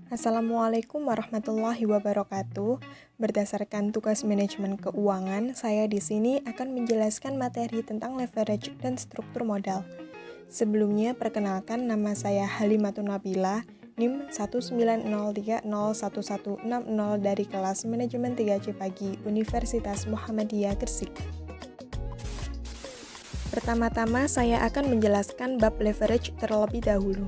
Assalamualaikum warahmatullahi wabarakatuh. Berdasarkan tugas manajemen keuangan, saya di sini akan menjelaskan materi tentang leverage dan struktur modal. Sebelumnya, perkenalkan nama saya Halimatun Nabila, NIM 190301160 dari kelas Manajemen 3C Pagi, Universitas Muhammadiyah Gresik. Pertama-tama, saya akan menjelaskan bab leverage terlebih dahulu.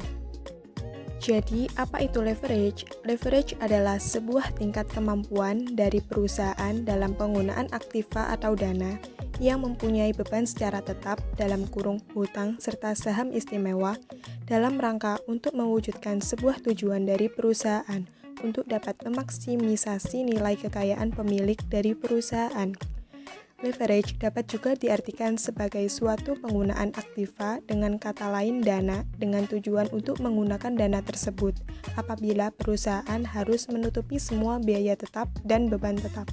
Jadi, apa itu leverage? Leverage adalah sebuah tingkat kemampuan dari perusahaan dalam penggunaan aktiva atau dana yang mempunyai beban secara tetap dalam kurung hutang serta saham istimewa dalam rangka untuk mewujudkan sebuah tujuan dari perusahaan untuk dapat memaksimisasi nilai kekayaan pemilik dari perusahaan. Leverage dapat juga diartikan sebagai suatu penggunaan aktiva dengan kata lain dana dengan tujuan untuk menggunakan dana tersebut apabila perusahaan harus menutupi semua biaya tetap dan beban tetap.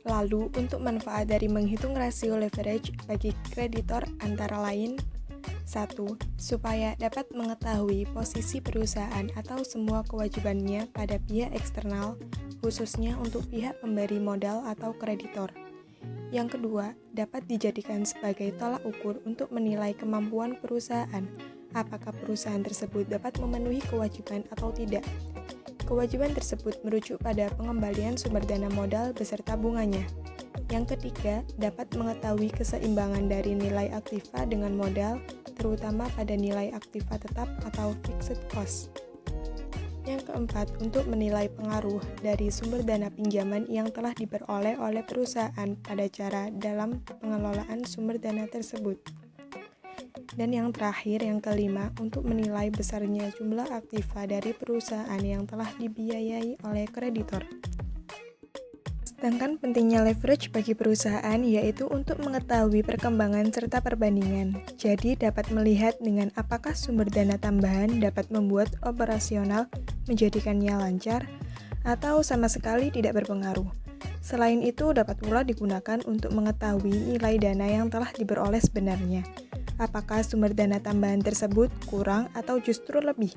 Lalu, untuk manfaat dari menghitung rasio leverage bagi kreditor antara lain 1. Supaya dapat mengetahui posisi perusahaan atau semua kewajibannya pada pihak eksternal, khususnya untuk pihak pemberi modal atau kreditor. Yang kedua, dapat dijadikan sebagai tolak ukur untuk menilai kemampuan perusahaan, apakah perusahaan tersebut dapat memenuhi kewajiban atau tidak. Kewajiban tersebut merujuk pada pengembalian sumber dana modal beserta bunganya. Yang ketiga, dapat mengetahui keseimbangan dari nilai aktiva dengan modal, terutama pada nilai aktiva tetap atau fixed cost. Yang keempat, untuk menilai pengaruh dari sumber dana pinjaman yang telah diperoleh oleh perusahaan pada cara dalam pengelolaan sumber dana tersebut. Dan yang terakhir, yang kelima, untuk menilai besarnya jumlah aktiva dari perusahaan yang telah dibiayai oleh kreditor. Sedangkan pentingnya leverage bagi perusahaan yaitu untuk mengetahui perkembangan serta perbandingan. Jadi dapat melihat dengan apakah sumber dana tambahan dapat membuat operasional menjadikannya lancar atau sama sekali tidak berpengaruh. Selain itu dapat pula digunakan untuk mengetahui nilai dana yang telah diperoleh sebenarnya. Apakah sumber dana tambahan tersebut kurang atau justru lebih?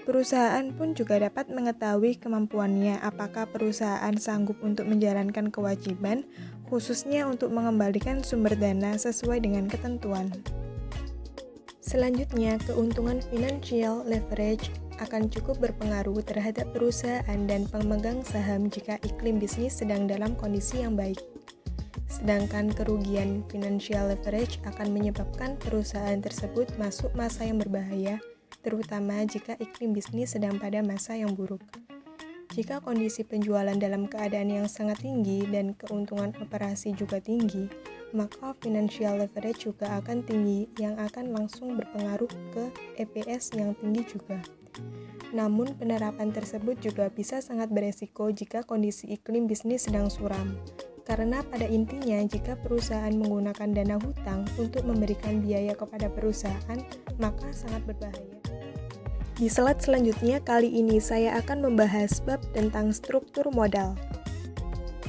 Perusahaan pun juga dapat mengetahui kemampuannya apakah perusahaan sanggup untuk menjalankan kewajiban, khususnya untuk mengembalikan sumber dana sesuai dengan ketentuan. Selanjutnya, keuntungan financial leverage akan cukup berpengaruh terhadap perusahaan dan pemegang saham jika iklim bisnis sedang dalam kondisi yang baik. Sedangkan kerugian financial leverage akan menyebabkan perusahaan tersebut masuk masa yang berbahaya, terutama jika iklim bisnis sedang pada masa yang buruk. Jika kondisi penjualan dalam keadaan yang sangat tinggi dan keuntungan operasi juga tinggi, maka financial leverage juga akan tinggi yang akan langsung berpengaruh ke EPS yang tinggi juga. Namun penerapan tersebut juga bisa sangat beresiko jika kondisi iklim bisnis sedang suram. Karena pada intinya jika perusahaan menggunakan dana hutang untuk memberikan biaya kepada perusahaan, maka sangat berbahaya. Di slide selanjutnya kali ini saya akan membahas bab tentang struktur modal.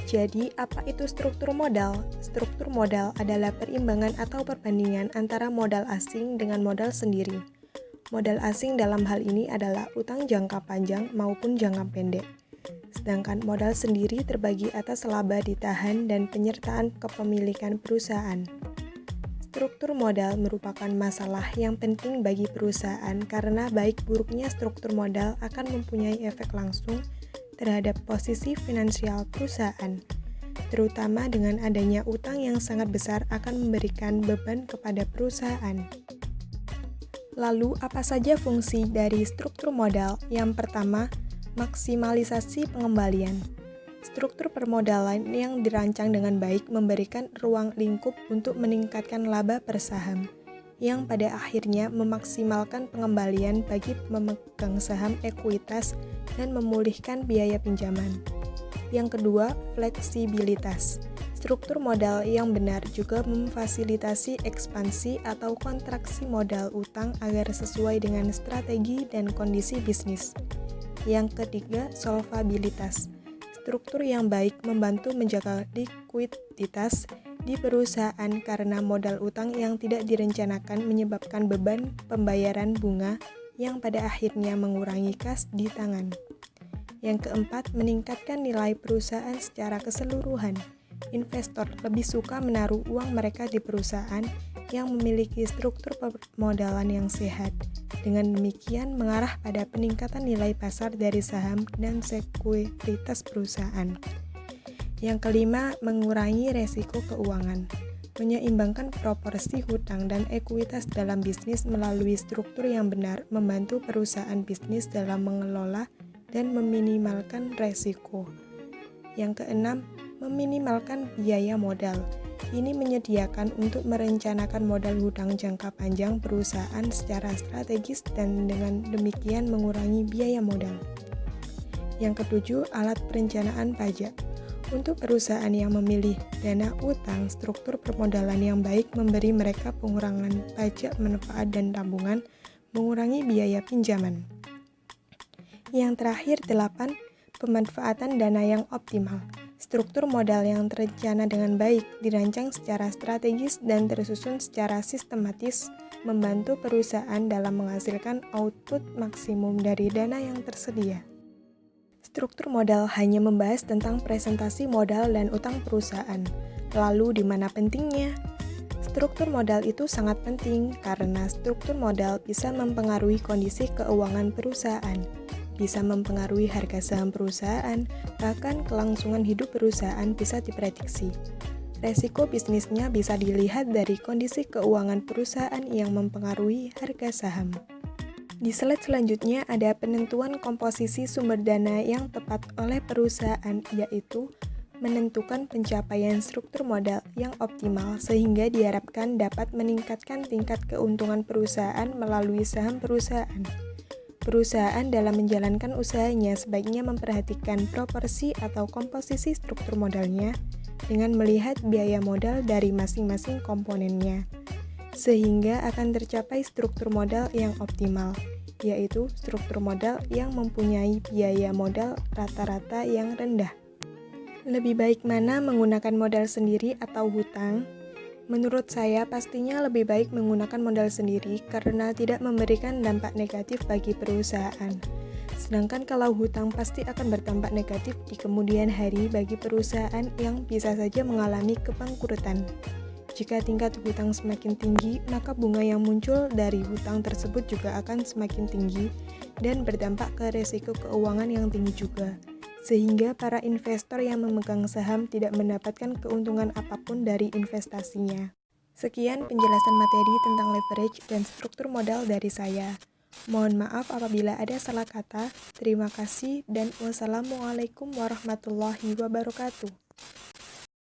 Jadi, apa itu struktur modal? Struktur modal adalah perimbangan atau perbandingan antara modal asing dengan modal sendiri. Modal asing dalam hal ini adalah utang jangka panjang maupun jangka pendek. Sedangkan modal sendiri terbagi atas laba ditahan dan penyertaan kepemilikan perusahaan. Struktur modal merupakan masalah yang penting bagi perusahaan karena baik buruknya struktur modal akan mempunyai efek langsung terhadap posisi finansial perusahaan. Terutama dengan adanya utang yang sangat besar akan memberikan beban kepada perusahaan. Lalu, apa saja fungsi dari struktur modal? Yang pertama, maksimalisasi pengembalian. Struktur permodalan yang dirancang dengan baik memberikan ruang lingkup untuk meningkatkan laba per saham, yang pada akhirnya memaksimalkan pengembalian bagi pemegang saham ekuitas dan memulihkan biaya pinjaman. Yang kedua, fleksibilitas. Struktur modal yang benar juga memfasilitasi ekspansi atau kontraksi modal utang agar sesuai dengan strategi dan kondisi bisnis. Yang ketiga, solvabilitas. Struktur yang baik membantu menjaga likuiditas di perusahaan karena modal utang yang tidak direncanakan menyebabkan beban pembayaran bunga yang pada akhirnya mengurangi kas di tangan. Yang keempat, meningkatkan nilai perusahaan secara keseluruhan. Investor lebih suka menaruh uang mereka di perusahaan yang memiliki struktur permodalan yang sehat. Dengan demikian, mengarah pada peningkatan nilai pasar dari saham dan sekuritas perusahaan. Yang kelima, mengurangi resiko keuangan. Menyeimbangkan proporsi hutang dan ekuitas dalam bisnis melalui struktur yang benar membantu perusahaan bisnis dalam mengelola dan meminimalkan resiko. Yang keenam, meminimalkan biaya modal. Ini menyediakan untuk merencanakan modal hutang jangka panjang perusahaan secara strategis dan dengan demikian mengurangi biaya modal. Yang ketujuh, alat perencanaan pajak. Untuk perusahaan yang memilih dana utang, struktur permodalan yang baik memberi mereka pengurangan pajak manfaat dan tabungan, mengurangi biaya pinjaman. Yang terakhir, 8. Pemanfaatan dana yang optimal. Struktur modal yang terencana dengan baik, dirancang secara strategis dan tersusun secara sistematis, membantu perusahaan dalam menghasilkan output maksimum dari dana yang tersedia. Struktur modal hanya membahas tentang presentasi modal dan utang perusahaan. Lalu di mana pentingnya? Struktur modal itu sangat penting karena struktur modal bisa mempengaruhi kondisi keuangan perusahaan, bisa mempengaruhi harga saham perusahaan, bahkan kelangsungan hidup perusahaan bisa diprediksi. Resiko bisnisnya bisa dilihat dari kondisi keuangan perusahaan yang mempengaruhi harga saham. Di slide selanjutnya ada penentuan komposisi sumber dana yang tepat oleh perusahaan, yaitu menentukan pencapaian struktur modal yang optimal sehingga diharapkan dapat meningkatkan tingkat keuntungan perusahaan melalui saham perusahaan. Perusahaan dalam menjalankan usahanya sebaiknya memperhatikan proporsi atau komposisi struktur modalnya dengan melihat biaya modal dari masing-masing komponennya, sehingga akan tercapai struktur modal yang optimal, yaitu struktur modal yang mempunyai biaya modal rata-rata yang rendah. Lebih baik mana menggunakan modal sendiri atau hutang? Menurut saya pastinya lebih baik menggunakan modal sendiri karena tidak memberikan dampak negatif bagi perusahaan. Sedangkan kalau hutang pasti akan berdampak negatif di kemudian hari bagi perusahaan yang bisa saja mengalami kebangkrutan. Jika tingkat hutang semakin tinggi, maka bunga yang muncul dari hutang tersebut juga akan semakin tinggi dan berdampak ke risiko keuangan yang tinggi juga, sehingga para investor yang memegang saham tidak mendapatkan keuntungan apapun dari investasinya. Sekian penjelasan materi tentang leverage dan struktur modal dari saya. Mohon maaf apabila ada salah kata. Terima kasih dan wassalamualaikum warahmatullahi wabarakatuh.